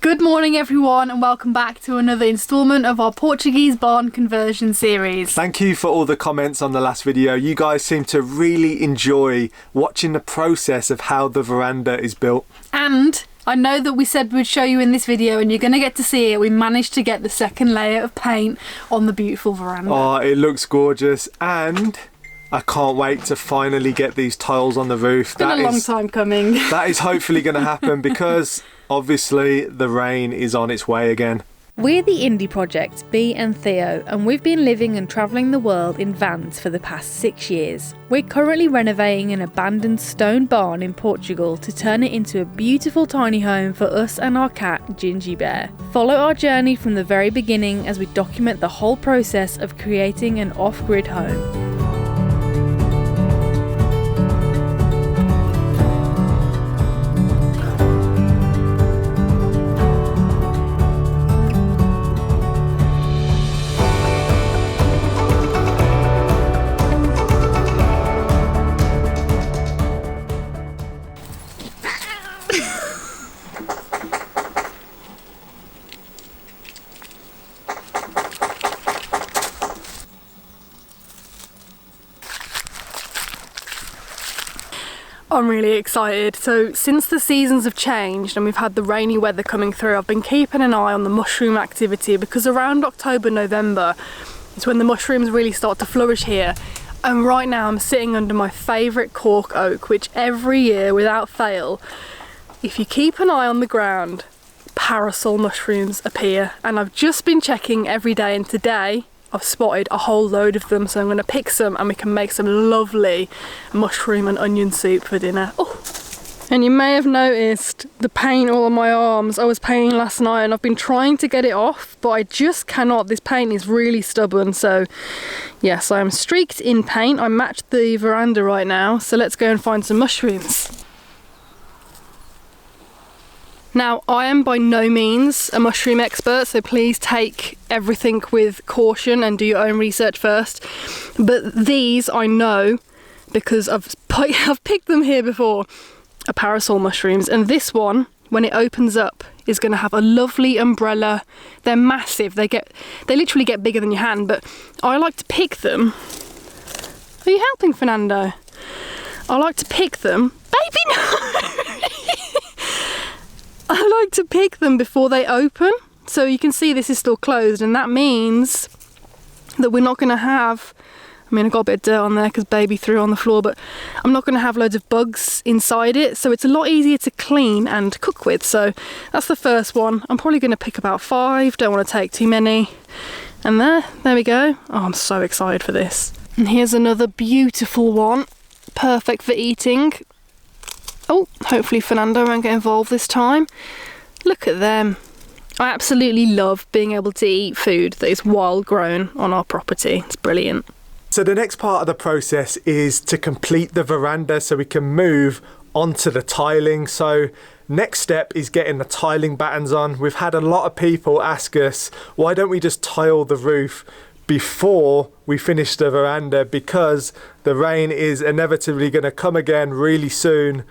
Good morning everyone and welcome back to another instalment of our Portuguese barn conversion series. Thank you for all the comments on the last video. You guys seem to really enjoy watching the process of how the veranda is built. And I know that we said we'd show you in this video and you're going to get to see it. We managed to get the second layer of paint on the beautiful veranda. Oh, it looks gorgeous and I can't wait to finally get these tiles on the roof. It's been a long time coming. That is hopefully going to happen because obviously the rain is on its way again. We're the indie project, Bee and Theo, and we've been living and travelling the world in vans for the past 6 years. We're currently renovating an abandoned stone barn in Portugal to turn it into a beautiful tiny home for us and our cat, Ginjey Bear. Follow our journey from the very beginning as we document the whole process of creating an off-grid home. I'm really excited. So since the seasons have changed and we've had the rainy weather coming through, I've been keeping an eye on the mushroom activity because around October, November is when the mushrooms really start to flourish here. And right now I'm sitting under my favourite cork oak, which every year without fail, if you keep an eye on the ground, parasol mushrooms appear. And I've just been checking every day and today I've spotted a whole load of them, so I'm going to pick some and we can make some lovely mushroom and onion soup for dinner. Oh. And you may have noticed the paint all on my arms. I was painting last night and I've been trying to get it off, but I just cannot. This paint is really stubborn. So yes, I am streaked in paint. I matched the veranda right now, so let's go and find some mushrooms. Now, I am by no means a mushroom expert, so please take everything with caution and do your own research first. But these I know because I've picked them here before, are parasol mushrooms. And this one, when it opens up, is going to have a lovely umbrella. They're massive. They literally get bigger than your hand, but I like to pick them. Are you helping, Fernando? I like to pick them. Baby, no! I like to pick them before they open. So you can see this is still closed, and that means that we're not going to have, I mean, I got a bit of dirt on there because baby threw it on the floor, but I'm not going to have loads of bugs inside it. So it's a lot easier to clean and cook with. So that's the first one. I'm probably going to pick about 5. Don't want to take too many. And there we go. Oh, I'm so excited for this. And here's another beautiful one. Perfect for eating. Oh, hopefully Fernando won't get involved this time. Look at them. I absolutely love being able to eat food that is wild grown on our property. It's brilliant. So the next part of the process is to complete the veranda so we can move onto the tiling. So next step is getting the tiling battens on. We've had a lot of people ask us, why don't we just tile the roof before we finish the veranda, because the rain is inevitably going to come again really soon.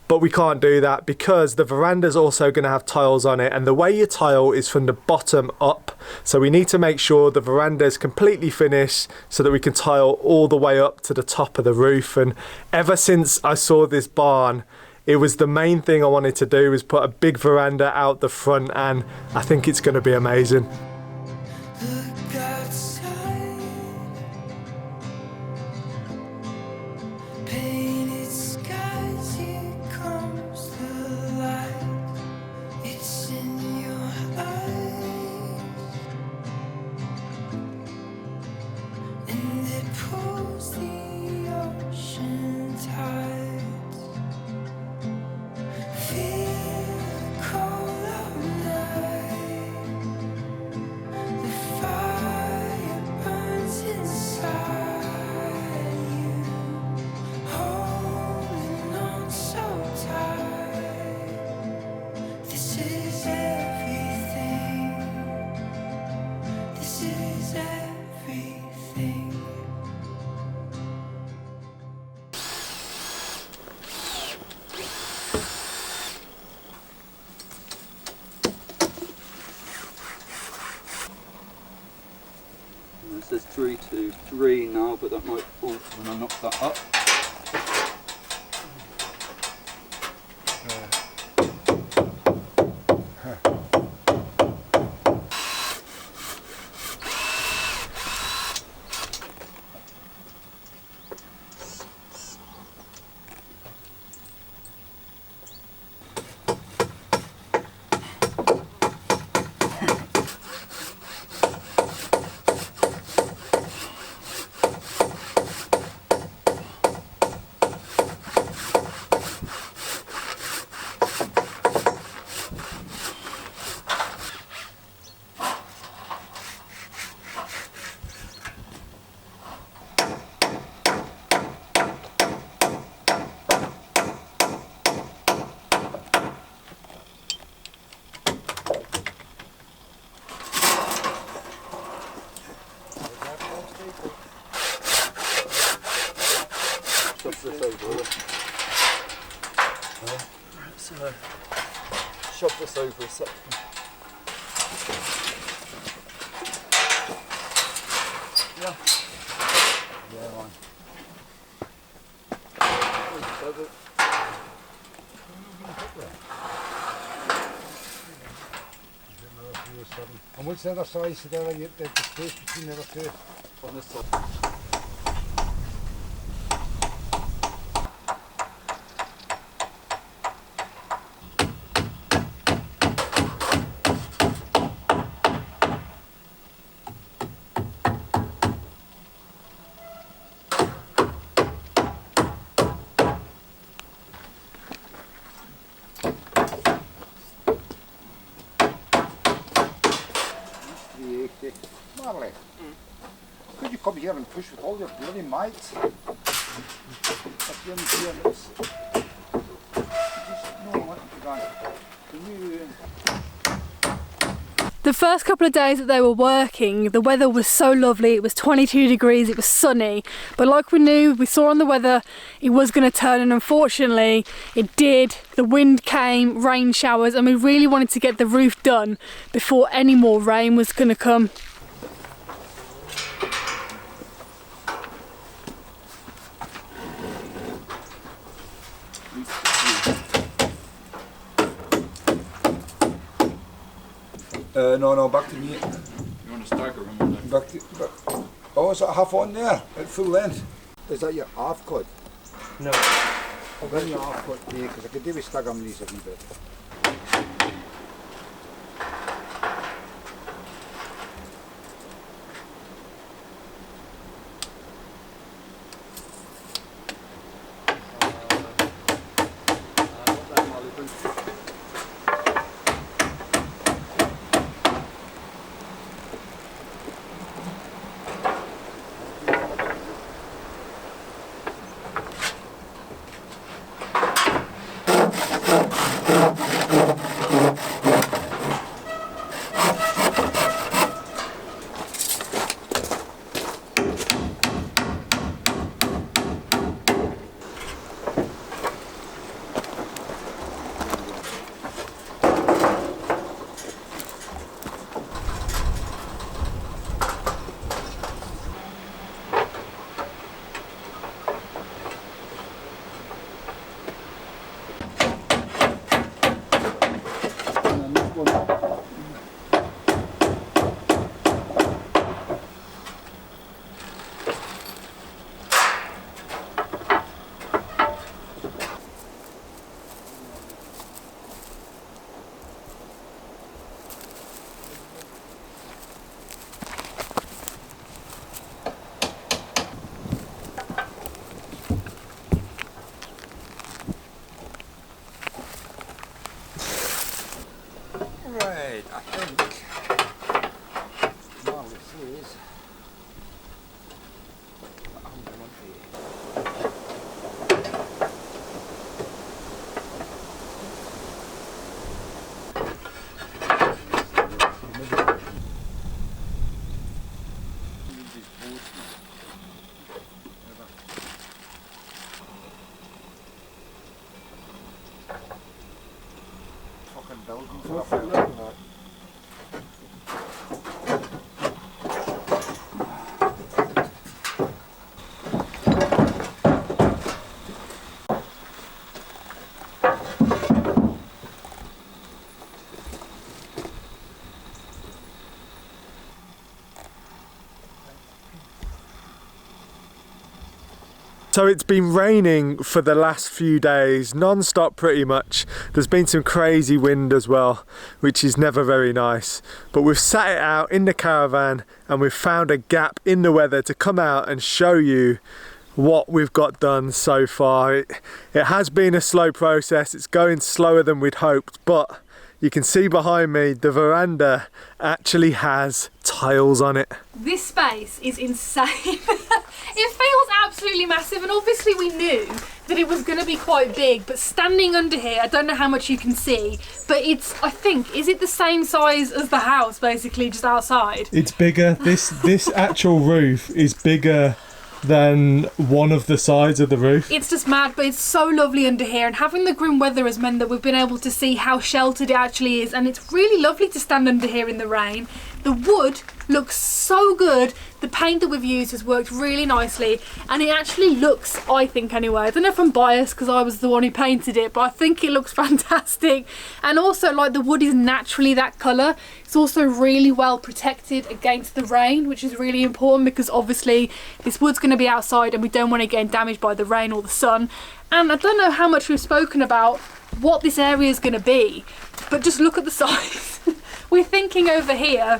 But we can't do that because the veranda is also going to have tiles on it, and the way you tile is from the bottom up. So we need to make sure the veranda is completely finished so that we can tile all the way up to the top of the roof. And ever since I saw this barn, it was the main thing I wanted to do, was put a big veranda out the front, and I think it's going to be amazing. says 3 to 3 now, but that might alter when I knock that up. Shove this over a second. Yeah. Yeah, fine. And what's the other side? So there, the space between the other two? On this side. Marley, could you come here and push with all your bloody might? That's the only fear that's... No, I want you to run. Can you... The first couple of days that they were working, the weather was so lovely. It was 22 degrees, it was sunny, but like we knew, we saw on the weather it was going to turn, and unfortunately it did. The wind came, rain showers, and we really wanted to get the roof done before any more rain was going to come. No, back to me. You want to stagger them? Back. Oh, is that half on there? At full length? Is that your half cut? No. I'll run your half cut there, because I could do with stagger these a wee bit. Right, I think. Well, it says. Fucking building for a So it's been raining for the last few days, non-stop pretty much. There's been some crazy wind as well, which is never very nice. But we've sat it out in the caravan and we've found a gap in the weather to come out and show you what we've got done so far. It has been a slow process. It's going slower than we'd hoped, but you can see behind me the veranda actually has tiles on it. This space is insane. It feels absolutely massive, and obviously we knew that it was going to be quite big, but standing under here, I don't know how much you can see, but it's, I think, is it the same size as the house basically, just outside? It's bigger. This actual roof is bigger than one of the sides of the roof. It's just mad, but it's so lovely under here, and having the grim weather has meant that we've been able to see how sheltered it actually is, and it's really lovely to stand under here in the rain. The wood looks so good. The paint that we've used has worked really nicely, and it actually looks, I think anyway, I don't know if I'm biased because I was the one who painted it, but I think it looks fantastic. And also, like, the wood is naturally that colour. It's also really well protected against the rain, which is really important because obviously this wood's going to be outside and we don't want it getting damaged by the rain or the sun. And I don't know how much we've spoken about what this area is going to be, but just look at the size. We're thinking over here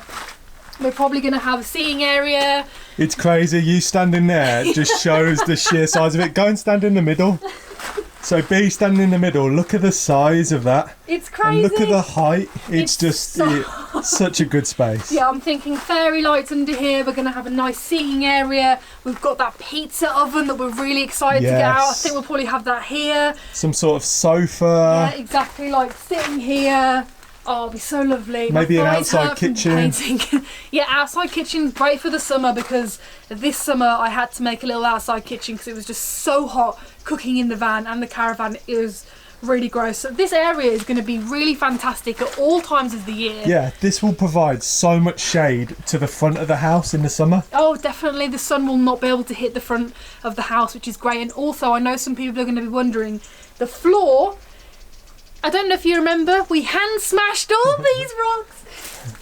we're probably going to have a seating area. It's crazy. You standing there just shows the sheer size of it. Go and stand in the middle. So Bee standing in the middle, look at the size of that. It's crazy. And look at the height. It's just such a good space. Yeah, I'm thinking fairy lights under here. We're going to have a nice seating area. We've got that pizza oven that we're really excited to get out. I think we'll probably have that here. Some sort of sofa. Yeah, exactly, like sitting here. Oh, it'll be so lovely. Maybe an outside kitchen. Yeah, outside kitchen's great for the summer because this summer I had to make a little outside kitchen because it was just so hot cooking in the van and the caravan. It was really gross. So this area is going to be really fantastic at all times of the year. Yeah, this will provide so much shade to the front of the house in the summer. Oh, definitely. The sun will not be able to hit the front of the house, which is great. And also, I know some people are going to be wondering, the floor, I don't know if you remember, we hand smashed all these rocks.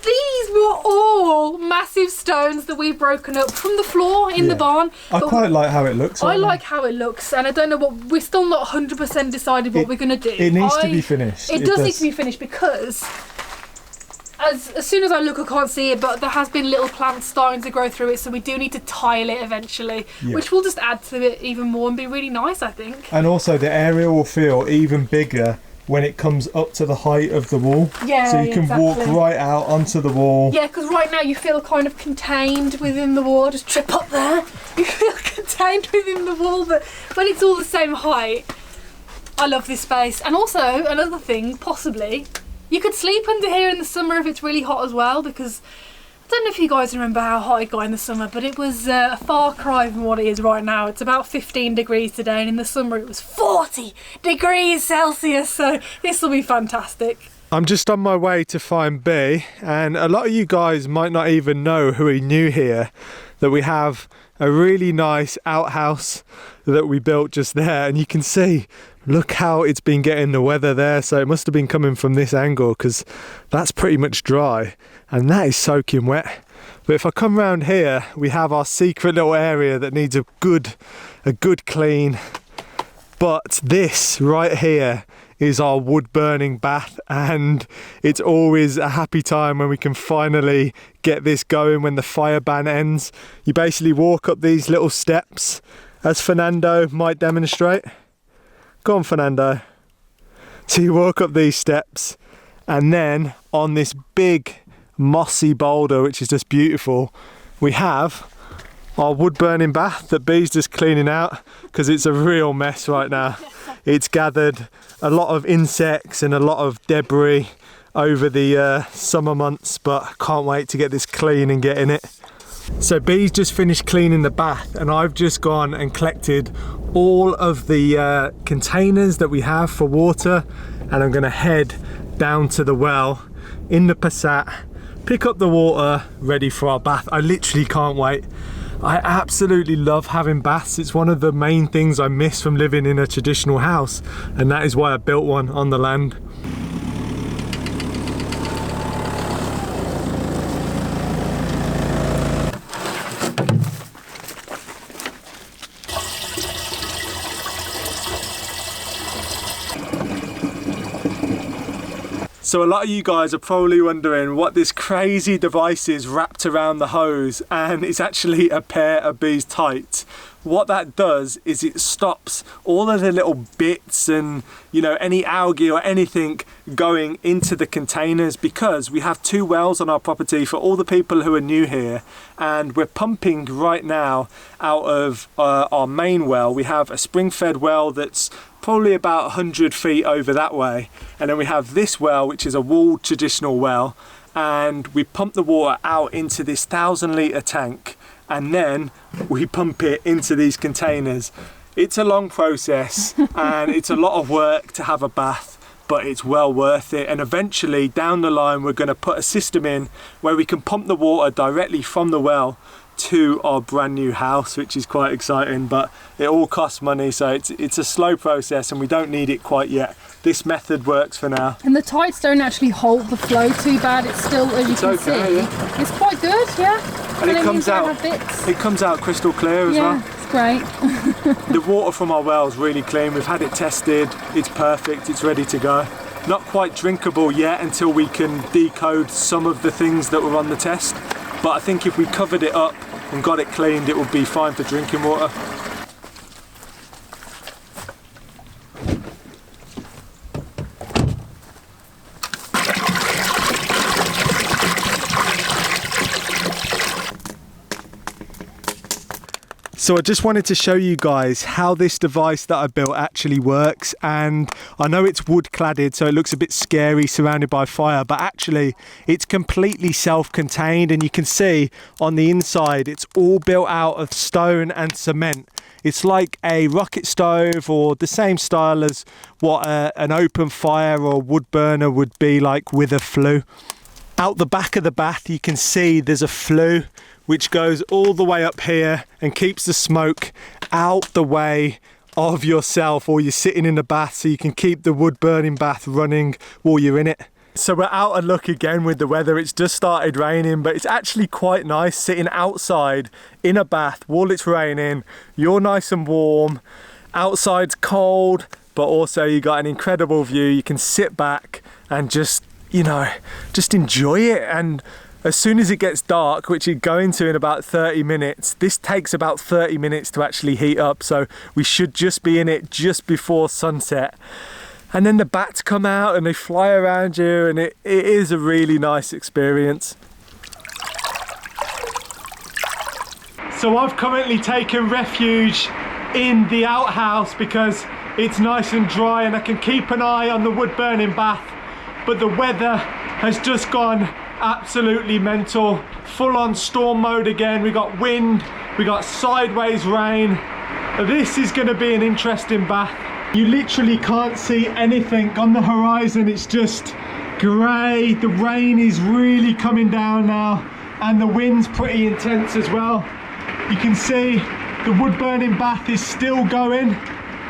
These were all massive stones that we've broken up from the floor in the barn. I quite like how it looks. I like how it looks, and I don't know what, we're still not 100% decided what we're going to do. It needs to be finished. It does need to be finished because as soon as I look I can't see it, but there has been little plants starting to grow through it, so we do need to tile it eventually, which will just add to it even more and be really nice, I think. And also the area will feel even bigger when it comes up to the height of the wall. Yeah, so you can walk right out onto the wall. Yeah, because right now you feel kind of contained within the wall. Just trip up there. You feel contained within the wall, but when it's all the same height, I love this space. And also, another thing, possibly, you could sleep under here in the summer if it's really hot as well, because I don't know if you guys remember how hot it got in the summer, but it was a far cry from what it is right now. It's about 15 degrees today, and in the summer it was 40 degrees Celsius, so this will be fantastic. I'm just on my way to find Bee, and a lot of you guys might not even know who are new here, that we have a really nice outhouse that we built just there, and you can see, look how it's been getting the weather there, so it must have been coming from this angle because that's pretty much dry and that is soaking wet. But if I come round here, we have our secret little area that needs a good clean. But this right here is our wood burning bath, and it's always a happy time when we can finally get this going when the fire ban ends. You basically walk up these little steps, as Fernando might demonstrate. Go on, Fernando. So you walk up these steps, and then on this big mossy boulder, which is just beautiful, we have our wood burning bath that Bee's just cleaning out because it's a real mess right now. It's gathered a lot of insects and a lot of debris over the summer months, but I can't wait to get this clean and get in it. So Bee's just finished cleaning the bath, and I've just gone and collected all of the containers that we have for water, and I'm going to head down to the well in the Passat, pick up the water ready for our bath. I literally can't wait. I absolutely love having baths. It's one of the main things I miss from living in a traditional house, and that is why I built one on the land. So a lot of you guys are probably wondering what this crazy device is wrapped around the hose, and it's actually a pair of bees tights. What that does is it stops all of the little bits and, you know, any algae or anything going into the containers, because we have 2 wells on our property for all the people who are new here, and we're pumping right now out of our main well. We have a spring-fed well that's probably about 100 feet over that way, and then we have this well, which is a walled traditional well, and we pump the water out into this 1,000-litre tank, and then we pump it into these containers. It's a long process and it's a lot of work to have a bath, but it's well worth it. And eventually down the line we're going to put a system in where we can pump the water directly from the well to our brand new house, which is quite exciting, but it all costs money, so it's a slow process and we don't need it quite yet. This method works for now. And the tights don't actually hold the flow too bad. It's still, as you can see, yeah. It's quite good, yeah. And it comes out crystal clear as well. Yeah, it's great. The water from our well is really clean. We've had it tested. It's perfect. It's ready to go. Not quite drinkable yet until we can decode some of the things that were on the test. But I think if we covered it up and got it cleaned, it would be fine for drinking water. So I just wanted to show you guys how this device that I built actually works, and I know it's wood cladded so it looks a bit scary surrounded by fire, but actually it's completely self-contained, and you can see on the inside it's all built out of stone and cement. It's like a rocket stove, or the same style as what an open fire or wood burner would be like with a flue. Out the back of the bath you can see there's a flue which goes all the way up here and keeps the smoke out the way of yourself, or you're sitting in the bath, so you can keep the wood burning bath running while you're in it. So we're out of luck again with the weather. It's just started raining, but it's actually quite nice sitting outside in a bath while it's raining. You're nice and warm, outside's cold, but also you got an incredible view. You can sit back and just, you know, just enjoy it. And as soon as it gets dark, which it's going to in about 30 minutes, this takes about 30 minutes to actually heat up, so we should just be in it just before sunset. And then the bats come out and they fly around you, and it is a really nice experience. So I've currently taken refuge in the outhouse because it's nice and dry and I can keep an eye on the wood burning bath, but the weather has just gone absolutely mental. Full on storm mode again. We got wind, we got sideways rain. This is going to be an interesting bath. You literally can't see anything on the horizon. It's just grey. The rain is really coming down now, and the wind's pretty intense as well. You can see the wood burning bath is still going,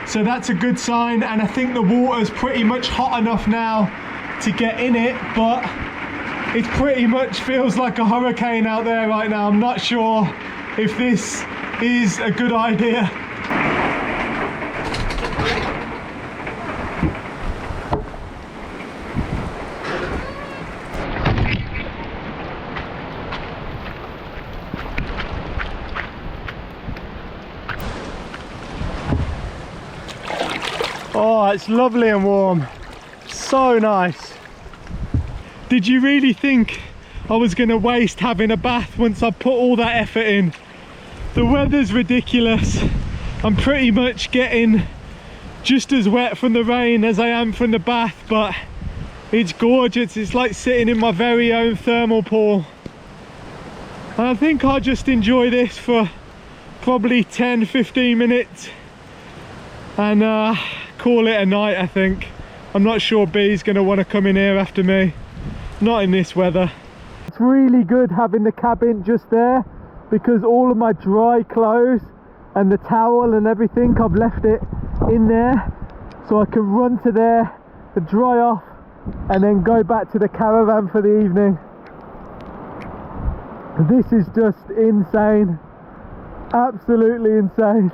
so that's a good sign, and I think the water's pretty much hot enough now to get in it, but it pretty much feels like a hurricane out there right now. I'm not sure if this is a good idea. Oh, it's lovely and warm. So nice. Did you really think I was going to waste having a bath once I put all that effort in? The weather's ridiculous. I'm pretty much getting just as wet from the rain as I am from the bath, but it's gorgeous. It's like sitting in my very own thermal pool. And I think I'll just enjoy this for probably 10-15 minutes and call it a night, I think. I'm not sure Bee's going to want to come in here after me. Not in this weather. It's really good having the cabin just there, because all of my dry clothes and the towel and everything, I've left it in there, so I can run to there to dry off and then go back to the caravan for the evening. This is just insane. Absolutely insane.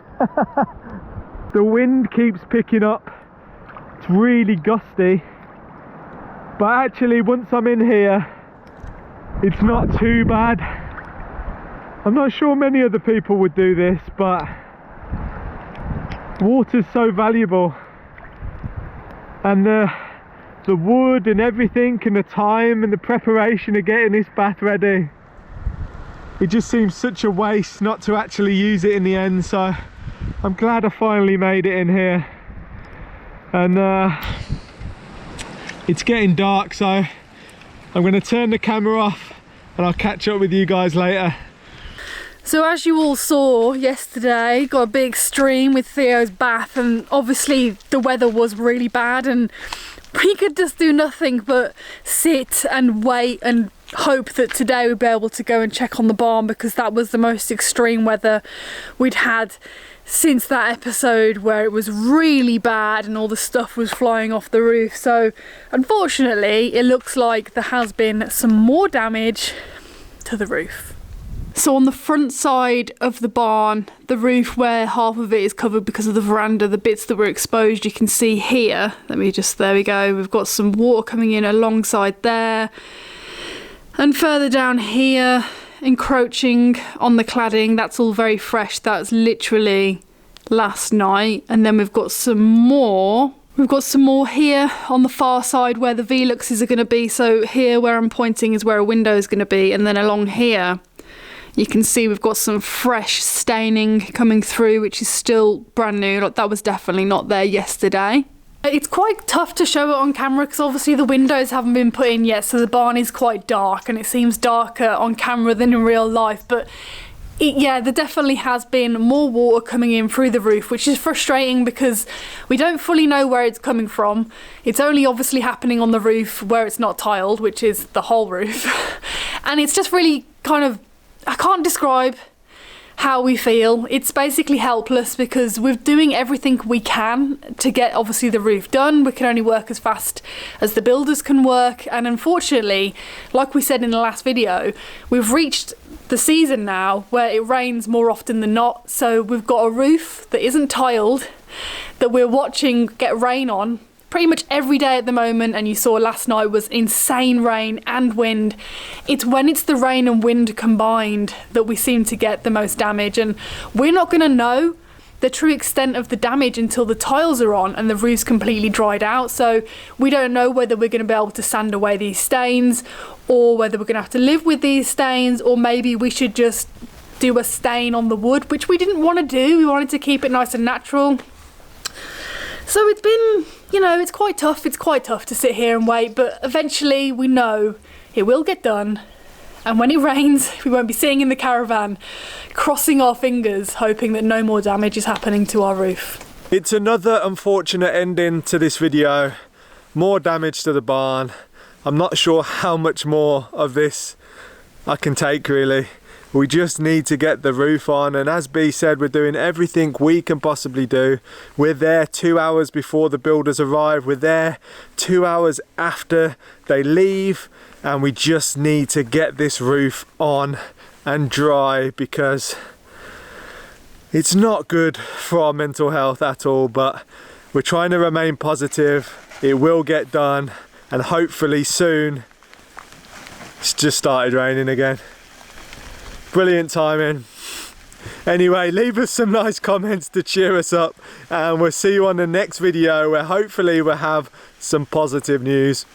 The wind keeps picking up. It's really gusty. But actually, once I'm in here, it's not too bad. I'm not sure many other people would do this, but water's so valuable. And the wood and everything, and the time and the preparation of getting this bath ready, it just seems such a waste not to actually use it in the end. So I'm glad I finally made it in here. And it's getting dark, so I'm going to turn the camera off and I'll catch up with you guys later. So as you all saw yesterday, got a big stream with Theo's bath, and obviously the weather was really bad and we could just do nothing but sit and wait and hope that today we'd be able to go and check on the barn, because that was the most extreme weather we'd had since that episode where it was really bad and all the stuff was flying off the roof. So unfortunately it looks like there has been some more damage to the roof. So on the front side of the barn, the roof where half of it is covered because of the veranda, the bits that were exposed, you can see here, there we go, we've got some water coming in alongside there. And further down here, encroaching on the cladding, that's all very fresh, that's literally last night. And then we've got some more here on the far side where the Veluxes are going to be. So here where I'm pointing is where a window is going to be, and then along here you can see we've got some fresh staining coming through, which is still brand new. Like, that was definitely not there yesterday. It's quite tough to show it on camera because obviously the windows haven't been put in yet, so the barn is quite dark and it seems darker on camera than in real life. But yeah, there definitely has been more water coming in through the roof, which is frustrating because we don't fully know where it's coming from. It's only obviously happening on the roof where it's not tiled, which is the whole roof. And it's just really kind of, I can't describe how we feel. It's basically helpless because we're doing everything we can to get obviously the roof done. We can only work as fast as the builders can work, and unfortunately, like we said in the last video, we've reached the season now where it rains more often than not. So we've got a roof that isn't tiled that we're watching get rain on pretty much every day at the moment, and you saw last night was insane rain and wind. It's when it's the rain and wind combined that we seem to get the most damage, and we're not going to know the true extent of the damage until the tiles are on and the roof's completely dried out. So we don't know whether we're going to be able to sand away these stains, or whether we're going to have to live with these stains, or maybe we should just do a stain on the wood, which we didn't want to do. We wanted to keep it nice and natural. So it's been, you know, it's quite tough. It's quite tough to sit here and wait, but eventually we know it will get done. And when it rains, we won't be sitting in the caravan, crossing our fingers, hoping that no more damage is happening to our roof. It's another unfortunate ending to this video. More damage to the barn. I'm not sure how much more of this I can take, really. We just need to get the roof on, and as Bee said, we're doing everything we can possibly do. We're there 2 hours before the builders arrive, we're there 2 hours after they leave, and we just need to get this roof on and dry because it's not good for our mental health at all. But we're trying to remain positive. It will get done, and hopefully soon. It's just started raining again. Brilliant timing. Anyway, leave us some nice comments to cheer us up, and we'll see you on the next video where hopefully we'll have some positive news.